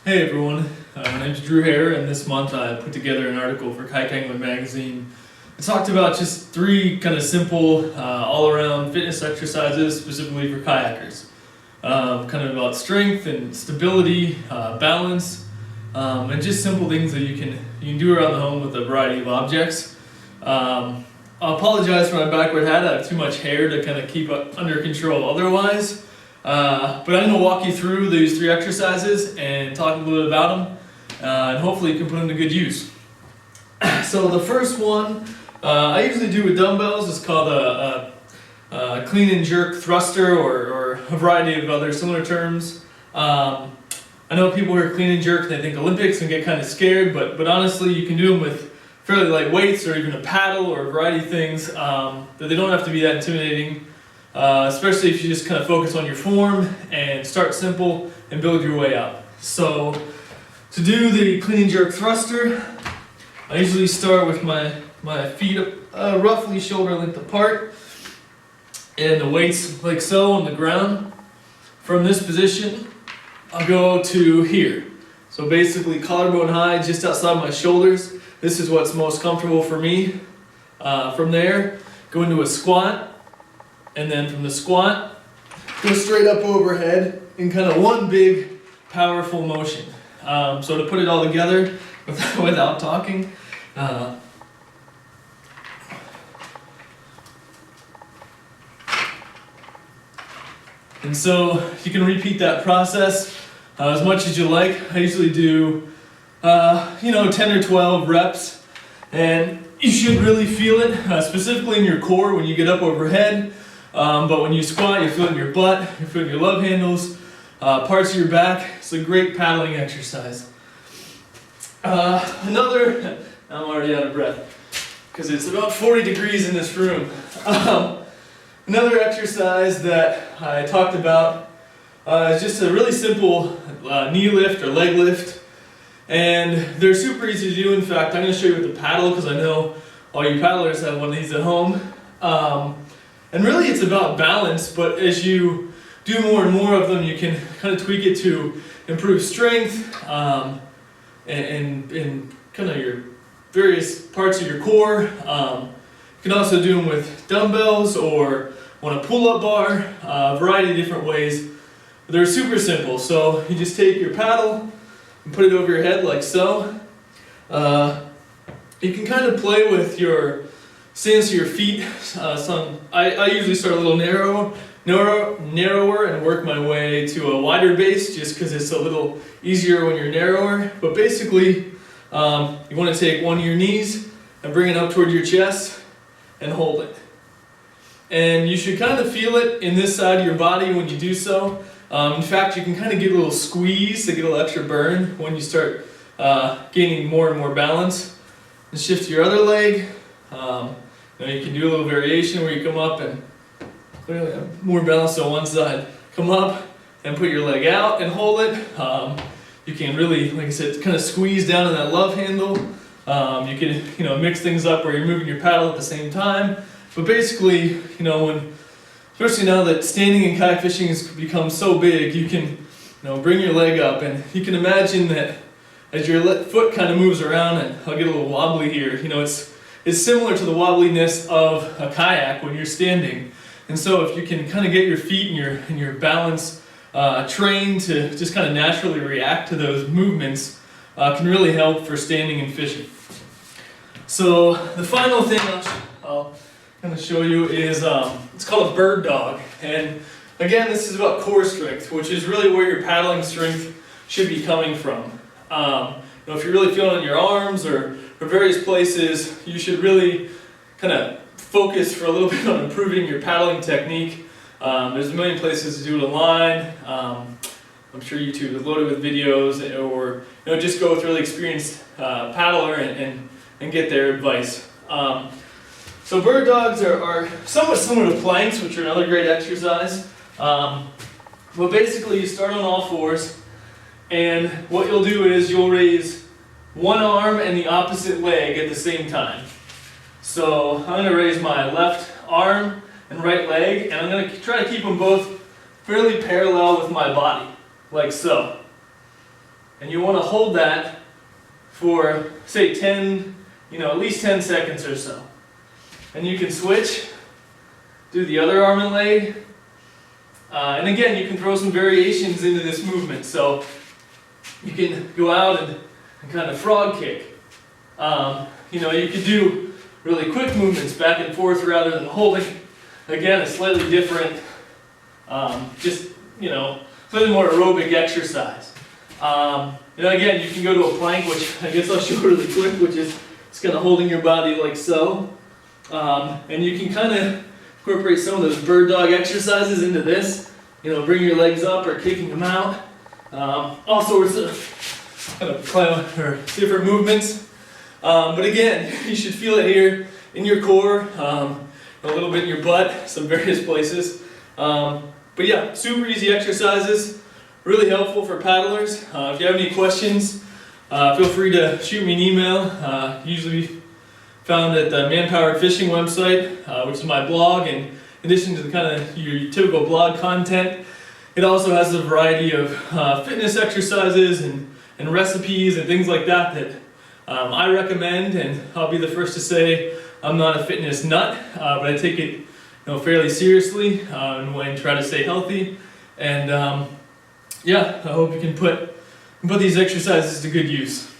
Hey everyone, my name's Drew Haerer, and this month I put together an article for Kayak Angler magazine. I talked about just 3 kind of simple, all-around fitness exercises specifically for kayakers. Kind of about strength and stability, balance, and just simple things that you can do around the home with a variety of objects. I apologize for my backward hat. I have too much hair to kind of keep under control otherwise. But I'm going to walk you through these 3 exercises and talk a little bit about them, and hopefully you can put them to good use. So the first one I usually do with dumbbells is called a clean and jerk thruster, or a variety of other similar terms. I know people hear clean and jerk and they think Olympics and get kind of scared, but honestly you can do them with fairly light weights or even a paddle or a variety of things, that they don't have to be that intimidating. Especially if you just kind of focus on your form and start simple and build your way up. So to do the clean and jerk thruster, I usually start with my feet roughly shoulder length apart and the weights like so on the ground. From this position, I'll go to here. So basically collarbone high, just outside my shoulders. This is what's most comfortable for me. From there, go into a squat. And then from the squat, go straight up overhead in kind of one big, powerful motion. So to put it all together without talking, and so you can repeat that process as much as you like. I usually do, 10 or 12 reps, and you should really feel it, specifically in your core when you get up overhead. But when you squat, you feel it in your butt, you feel it in your love handles, parts of your back. It's a great paddling exercise. I'm already out of breath because it's about 40 degrees in this room. Another exercise that I talked about is just a really simple knee lift or leg lift. And they're super easy to do. In fact, I'm going to show you with the paddle because I know all you paddlers have one of these at home. And really it's about balance, but as you do more and more of them, you can kind of tweak it to improve strength, and kind of your various parts of your core. You can also do them with dumbbells or on a pull-up bar, a variety of different ways. They're super simple. So you just take your paddle and put it over your head like so. You can kind of play with your stance of your feet. I usually start a little narrower and work my way to a wider base just because it's a little easier when you're narrower. But basically, you want to take one of your knees and bring it up toward your chest and hold it. And you should kind of feel it in this side of your body when you do so. In fact, you can kind of get a little squeeze to get a little extra burn when you start gaining more and more balance. And shift to your other leg. You can do a little variation where you come up and clearly have more balance on one side. Come up and put your leg out and hold it. You can really, like I said, kind of squeeze down in that love handle. You can, mix things up where you're moving your paddle at the same time. But basically, especially now that standing and kayak fishing has become so big, you can, bring your leg up, and you can imagine that as your foot kind of moves around, and I'll get a little wobbly here, it's similar to the wobbliness of a kayak when you're standing. And so if you can kind of get your feet and your balance trained to just kind of naturally react to those movements, can really help for standing and fishing. So the final thing I'll kind of show you is, it's called a bird dog. And again, this is about core strength, which is really where your paddling strength should be coming from. If you're really feeling it in your arms or various places, you should really kind of focus for a little bit on improving your paddling technique. There's a million places to do it online. I'm sure YouTube is loaded with videos, or just go with a really experienced paddler and get their advice. So bird dogs are somewhat similar to planks, which are another great exercise. But basically you start on all fours, and what you'll do is you'll raise one arm and the opposite leg at the same time. So I'm going to raise my left arm and right leg, and I'm going to try to keep them both fairly parallel with my body, like so. And you want to hold that for, say, 10, at least 10 seconds or so. And you can switch, do the other arm and leg. And again, you can throw some variations into this movement. So you can go out and kind of frog kick. You could do really quick movements back and forth rather than holding. Again, a slightly different, slightly more aerobic exercise. Again, you can go to a plank, which I guess I'll show really quick, which is just kind of holding your body like so. And you can kind of incorporate some of those bird dog exercises into this. Bring your legs up or kicking them out. All sorts of kind of different movements. But again, you should feel it here in your core, a little bit in your butt, some various places. But yeah, super easy exercises, really helpful for paddlers. If you have any questions, feel free to shoot me an email. Usually found at the Man-Powered Fishing website, which is my blog. And in addition to the kind of your typical blog content, it also has a variety of fitness exercises and recipes and things like that I recommend. And I'll be the first to say I'm not a fitness nut, but I take it fairly seriously and try to stay healthy. And I hope you can put these exercises to good use.